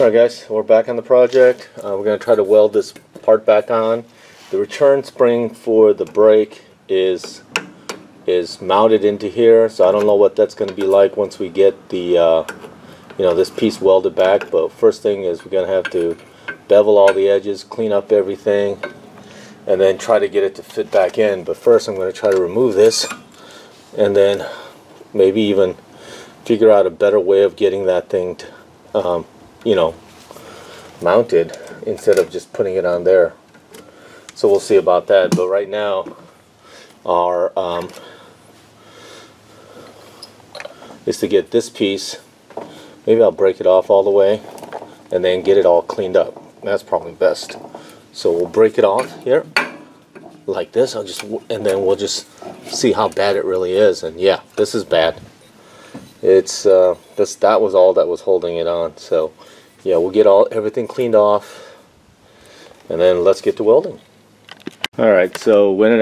Alright guys, we're back on the project. We're going to try to weld this part back on. The return spring for the brake is mounted into here, so I don't know what that's going to be like once we get the this piece welded back. But first thing is we're going to have to bevel all the edges, clean up everything, and then try to get it to fit back in. But first I'm going to try to remove this and then maybe even figure out a better way of getting that thing to, mounted instead of just putting it on there. So we'll see about that. But right now our is to get this piece. Maybe I'll break it off all the way and then get it all cleaned up. That's probably best. So we'll break it off here like this. And then we'll just see how bad it really is. And yeah, this is bad. It's that was all that was holding it on. So yeah, we'll get everything cleaned off and then let's get to welding. Alright, so when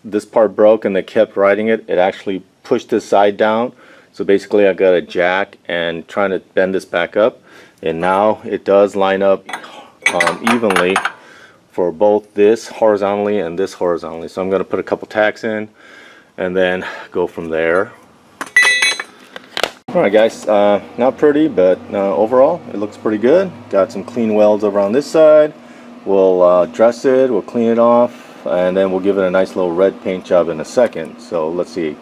this part broke and they kept riding it, it actually pushed this side down. So basically I got a jack and trying to bend this back up, and now it does line up evenly for both this horizontally and this horizontally. So I'm going to put a couple tacks in and then go from there. Alright guys, not pretty, but overall it looks pretty good. Got some clean welds over on this side. We'll dress it, we'll clean it off, and then we'll give it a nice little red paint job in a second. So let's see.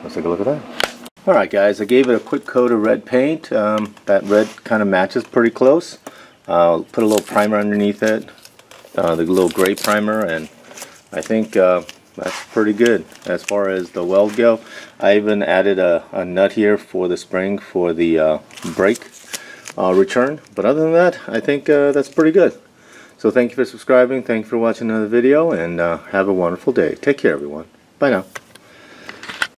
Let's take a look at that. Alright guys, I gave it a quick coat of red paint. That red kind of matches pretty close. Put a little primer underneath it, the little gray primer, and I think that's pretty good as far as the weld go. I even added a nut here for the spring for the brake return. But other than that, I think that's pretty good. So thank you for subscribing, thank you for watching another video, and have a wonderful day. Take care everyone. Bye now.